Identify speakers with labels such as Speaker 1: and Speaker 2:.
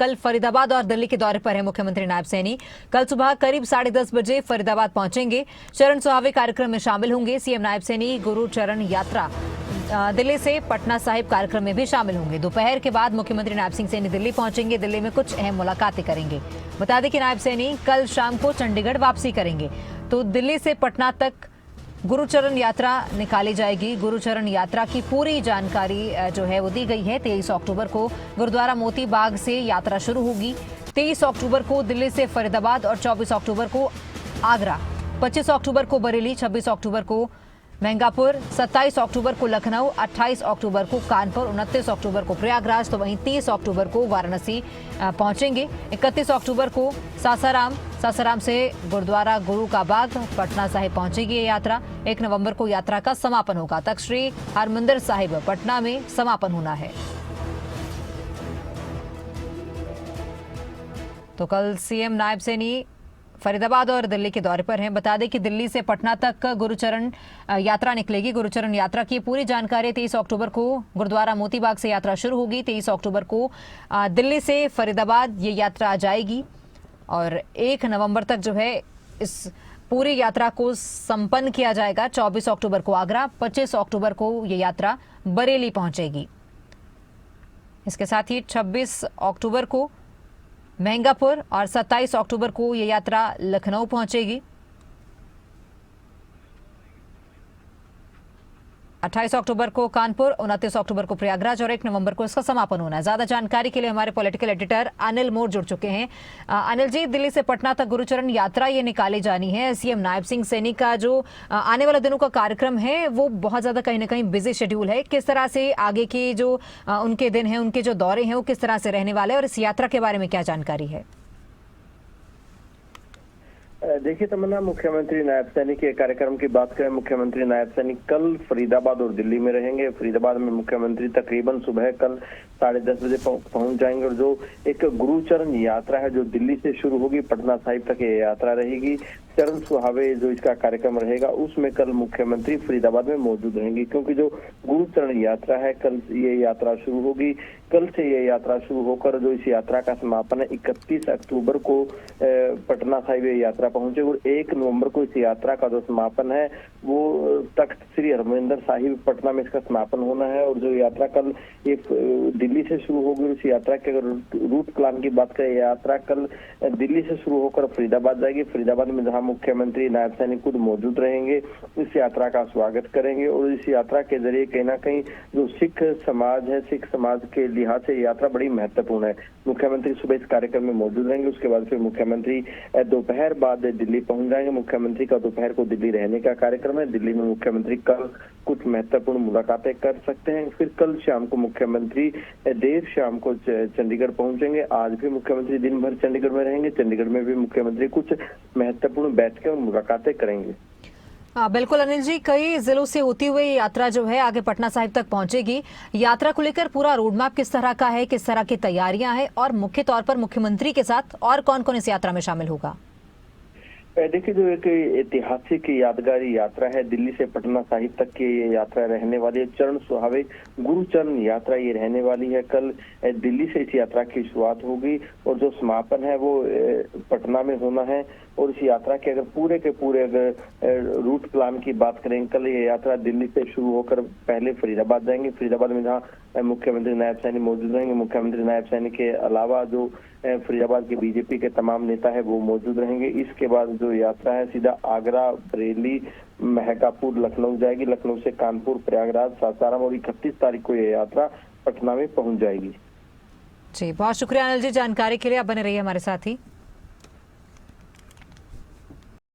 Speaker 1: कल फरीदाबाद और दिल्ली के दौरे पर है मुख्यमंत्री नायब सैनी। कल सुबह करीब 10:30 बजे फरीदाबाद पहुंचेंगे। चरण सुहावे कार्यक्रम में शामिल होंगे। सीएम नायब सैनी गुरु चरण यात्रा दिल्ली से पटना साहिब कार्यक्रम में भी शामिल होंगे। दोपहर के बाद मुख्यमंत्री नायब सिंह सैनी दिल्ली पहुंचेंगे। दिल्ली में कुछ अहम मुलाकातें करेंगे। बता दें कि नायब सैनी कल शाम को चंडीगढ़ वापसी करेंगे। तो दिल्ली से पटना तक गुरुचरण यात्रा निकाली जाएगी। गुरुचरण यात्रा की पूरी जानकारी जो है वो दी गई है। 23 अक्टूबर को गुरुद्वारा मोती बाग से यात्रा शुरू होगी। 23 अक्टूबर को दिल्ली से फरीदाबाद और 24 अक्टूबर को आगरा, 25 अक्टूबर को बरेली, 26 अक्टूबर को महंगापुर, 27 अक्टूबर को लखनऊ, 28 अक्टूबर को कानपुर, 29 अक्टूबर को प्रयागराज, तो वहीं 30 अक्टूबर को वाराणसी पहुंचेंगे। 31 अक्टूबर को सासाराम से गुरुद्वारा गुरु का बाग पटना साहिब पहुंचेगी ये यात्रा। 1 नवंबर को यात्रा का समापन होगा। तख्त श्री हरमंदिर साहिब पटना में समापन होना है। तो कल सीएम नायब सैनी फरीदाबाद और दिल्ली के दौरे पर हैं। बता दें कि दिल्ली से पटना तक गुरुचरण यात्रा निकलेगी। गुरुचरण यात्रा की पूरी जानकारी 23 अक्टूबर को गुरुद्वारा मोतीबाग से यात्रा शुरू होगी। 23 अक्टूबर को दिल्ली से फरीदाबाद ये यात्रा जाएगी और 1 नवंबर तक जो है इस पूरी यात्रा को संपन्न किया जाएगा। 24 अक्टूबर को आगरा, 25 अक्टूबर को ये यात्रा बरेली पहुंचेगी। इसके साथ ही 26 अक्टूबर को महंगापुर और 27 अक्टूबर को ये यात्रा लखनऊ पहुंचेगी। 28 अक्टूबर को कानपुर, 29 अक्टूबर को प्रयागराज और 1 नवंबर को इसका समापन होना है। ज्यादा जानकारी के लिए हमारे पॉलिटिकल एडिटर अनिल मोर जुड़ चुके हैं। अनिल जी, दिल्ली से पटना तक गुरुचरण यात्रा ये निकाली जानी है। सीएम नायब सिंह सैनी का जो आने वाले दिनों का कार्यक्रम है वो बहुत ज्यादा कहीं ना कहीं बिजी शेड्यूल है। किस तरह से आगे के जो उनके दिन है, उनके जो दौरे हैं वो किस तरह से रहने वाले और इस यात्रा के बारे में क्या जानकारी है?
Speaker 2: देखिए तमन्ना, मुख्यमंत्री नायब सैनी के कार्यक्रम की बात करें, मुख्यमंत्री नायब सैनी कल फरीदाबाद और दिल्ली में रहेंगे। फरीदाबाद में मुख्यमंत्री तकरीबन सुबह कल 10:30 बजे पहुंच जाएंगे और जो एक गुरुचरण यात्रा है जो दिल्ली से शुरू होगी पटना साहिब तक ये यात्रा रहेगी। चरण सुहावे जो इसका कार्यक्रम रहेगा उसमें कल मुख्यमंत्री फरीदाबाद में मौजूद रहेंगी, क्योंकि जो गुरुचरण यात्रा है कल ये यात्रा शुरू होगी। कल से ये यात्रा शुरू होकर जो इस यात्रा का समापन है 31 अक्टूबर को पटना साहिब ये यात्रा पहुंचे और 1 नवंबर को इस यात्रा का जो समापन है वो तख्त श्री हरमंदिर साहिब पटना में इसका समापन होना है। और जो यात्रा कल ये दिल्ली से शुरू होगी, इस यात्रा के अगर रूट प्लान की बात करें, यात्रा कल दिल्ली से शुरू होकर फरीदाबाद जाएगी। फरीदाबाद में जहां मुख्यमंत्री नायब सैनी खुद मौजूद रहेंगे, इस यात्रा का स्वागत करेंगे और इस यात्रा के जरिए कहीं ना कहीं जो सिख समाज है, सिख समाज के लिहाज से यात्रा बड़ी महत्वपूर्ण है। मुख्यमंत्री सुबह इस कार्यक्रम में मौजूद रहेंगे। उसके बाद फिर मुख्यमंत्री दोपहर बाद दिल्ली पहुंच जाएंगे। मुख्यमंत्री का दोपहर को दिल्ली रहने का कार्यक्रम है। दिल्ली में मुख्यमंत्री कल कुछ महत्वपूर्ण मुलाकातें कर सकते हैं। फिर कल शाम को मुख्यमंत्री देर शाम को चंडीगढ़ पहुंचेंगे। आज भी मुख्यमंत्री दिन भर चंडीगढ़ में रहेंगे। चंडीगढ़ में भी मुख्यमंत्री कुछ महत्वपूर्ण बैठकें और मुलाकातें करेंगे।
Speaker 1: बिल्कुल अनिल जी, कई जिलों से होती हुई यात्रा जो है आगे पटना साहिब तक पहुंचेगी। यात्रा को लेकर पूरा रोड मैप किस तरह का है, किस तरह की तैयारियां हैं और मुख्य तौर पर मुख्यमंत्री के साथ और कौन कौन इस यात्रा में शामिल होगा?
Speaker 2: देखिए, जो एक ऐतिहासिक यादगारी यात्रा है दिल्ली से पटना साहिब तक की ये यात्रा रहने वाली है। चरण सुहावे गुरुचरण यात्रा ये रहने वाली है। कल दिल्ली से इस यात्रा की शुरुआत होगी और जो समापन है वो पटना में होना है। और इस यात्रा के अगर पूरे के पूरे अगर रूट प्लान की बात करें, कल ये यात्रा दिल्ली से शुरू होकर पहले फरीदाबाद जाएंगे। फरीदाबाद में जहाँ मुख्यमंत्री नायब सैनी मौजूद रहेंगे, मुख्यमंत्री नायब सैनी के अलावा जो फरीदाबाद के बीजेपी के तमाम नेता है वो मौजूद रहेंगे। इसके बाद जो यात्रा है सीधा आगरा, बरेली, महंगापुर, लखनऊ जाएगी। लखनऊ से कानपुर, प्रयागराज, सासाराम और 31 तारीख को ये यात्रा पटना में पहुंच जाएगी।
Speaker 1: जी, बहुत शुक्रिया अनिल जी जानकारी के लिए। आप बने रहिए हमारे साथ ही।